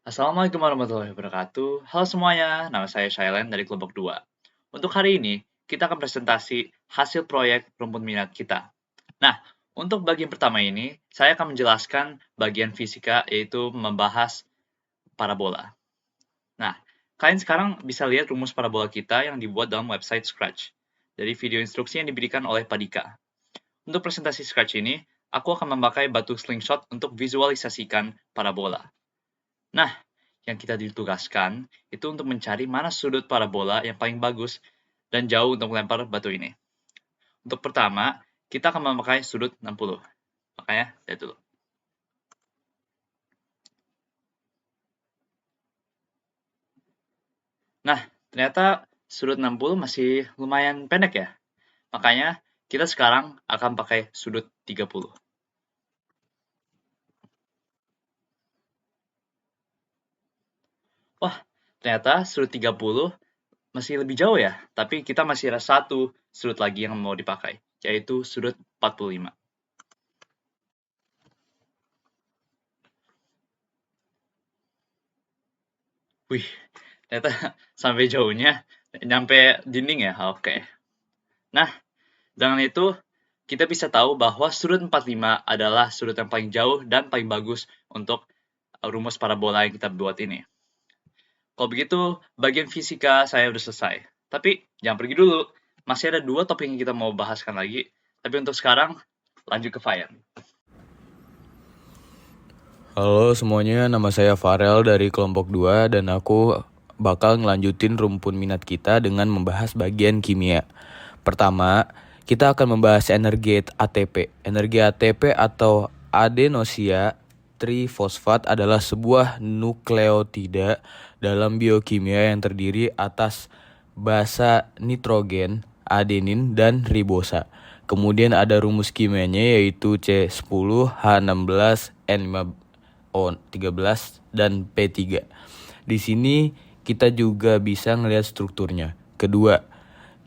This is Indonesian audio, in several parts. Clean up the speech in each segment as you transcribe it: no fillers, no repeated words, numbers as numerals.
Assalamualaikum warahmatullahi wabarakatuh. Halo semuanya, nama saya Shailen dari kelompok 2. Untuk hari ini, kita akan presentasi hasil proyek rumpun minat kita. Nah, untuk bagian pertama ini, saya akan menjelaskan bagian fisika, yaitu membahas parabola. Nah, kalian sekarang bisa lihat rumus parabola kita yang dibuat dalam website Scratch, dari video instruksi yang diberikan oleh Padika. Untuk presentasi Scratch ini, aku akan memakai batu slingshot untuk visualisasikan parabola. Nah, yang kita ditugaskan itu untuk mencari mana sudut parabola yang paling bagus dan jauh untuk melempar batu ini. Untuk pertama, kita akan memakai sudut 60. Makanya, lihat dulu. Nah, ternyata sudut 60 masih lumayan pendek ya. Makanya, kita sekarang akan pakai sudut 30. Wah, ternyata sudut 30 masih lebih jauh ya. Tapi kita masih ada satu sudut lagi yang mau dipakai, yaitu sudut 45. Wih, ternyata sampai jauhnya nyampe dinding ya. Oke. Nah, dengan itu kita bisa tahu bahwa sudut 45 adalah sudut yang paling jauh dan paling bagus untuk rumus parabola yang kita buat ini. Kalau begitu, bagian fisika saya udah selesai. Tapi jangan pergi dulu. Masih ada dua topik yang kita mau bahaskan lagi. Tapi untuk sekarang, lanjut ke Fayan. Halo semuanya, nama saya Farel dari kelompok 2 dan aku bakal ngelanjutin rumpun minat kita dengan membahas bagian kimia. Pertama, kita akan membahas energi ATP. Energi ATP atau adenosia trifosfat adalah sebuah nukleotida dalam biokimia yang terdiri atas basa nitrogen, adenin, dan ribosa. Kemudian ada rumus kimianya yaitu C10H16N5O13 dan P3. Di sini kita juga bisa ngelihat strukturnya. Kedua,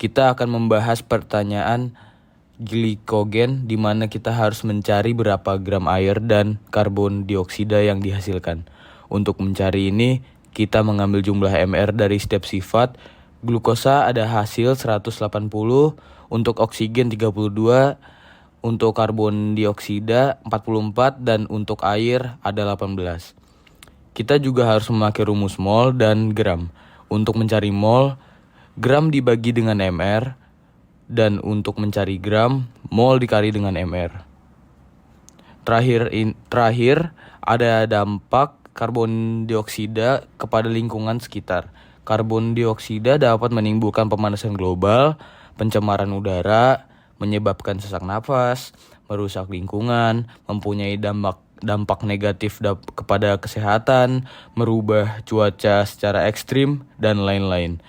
kita akan membahas pertanyaan glikogen di mana kita harus mencari berapa gram air dan karbon dioksida yang dihasilkan. Untuk mencari ini, kita mengambil jumlah MR dari setiap sifat. Glukosa ada hasil 180, untuk oksigen 32, untuk karbon dioksida 44, dan untuk air ada 18. Kita juga harus memakai rumus mol dan gram. Untuk mencari mol, gram dibagi dengan MR, dan untuk mencari gram, mol dikali dengan MR. Terakhir ada dampak karbon dioksida kepada lingkungan sekitar. Karbon dioksida dapat menimbulkan pemanasan global, pencemaran udara, menyebabkan sesak napas, merusak lingkungan, mempunyai dampak negatif kepada kesehatan, merubah cuaca secara ekstrim, dan lain-lain.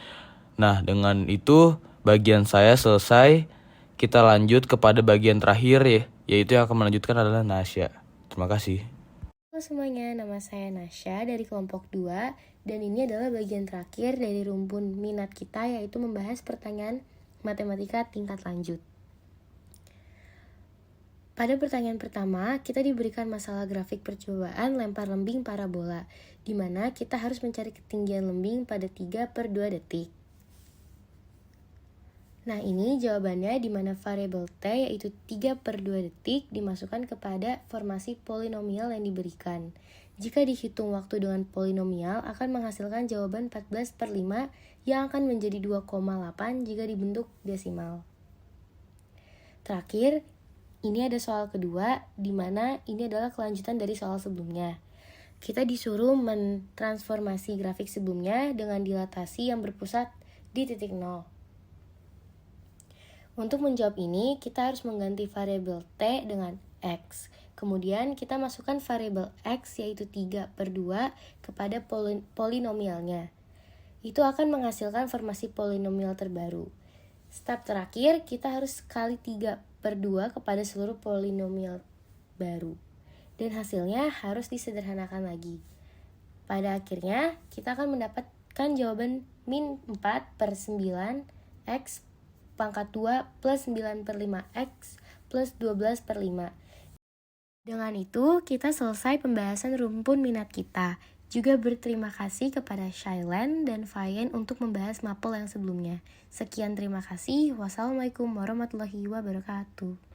Nah, dengan itu bagian saya selesai. Kita lanjut kepada bagian terakhir ya, yaitu yang akan melanjutkan adalah Nasya. Terima kasih. Halo semuanya, nama saya Nasya dari kelompok 2 dan ini adalah bagian terakhir dari rumpun minat kita yaitu membahas pertanyaan matematika tingkat lanjut. Pada pertanyaan pertama, kita diberikan masalah grafik percobaan lempar lembing parabola, di mana kita harus mencari ketinggian lembing pada 3/2 detik. Nah, ini jawabannya di mana variabel T yaitu 3/2 detik dimasukkan kepada formasi polinomial yang diberikan. Jika dihitung waktu dengan polinomial akan menghasilkan jawaban 14/5 yang akan menjadi 2,8 jika dibentuk desimal. Terakhir, ini ada soal kedua di mana ini adalah kelanjutan dari soal sebelumnya. Kita disuruh mentransformasi grafik sebelumnya dengan dilatasi yang berpusat di titik 0. Untuk menjawab ini, kita harus mengganti variabel T dengan X. Kemudian kita masukkan variabel X yaitu 3/2 kepada polinomialnya. Itu akan menghasilkan formasi polinomial terbaru. Step terakhir, kita harus kali 3/2 kepada seluruh polinomial baru. Dan hasilnya harus disederhanakan lagi. Pada akhirnya, kita akan mendapatkan jawaban min 4/9 X pangkat 2 plus 9/5 X plus 12/5. Dengan itu, kita selesai pembahasan rumpun minat kita. Juga berterima kasih kepada Shailen dan Fayen untuk membahas mapel yang sebelumnya. Sekian terima kasih. Wassalamualaikum warahmatullahi wabarakatuh.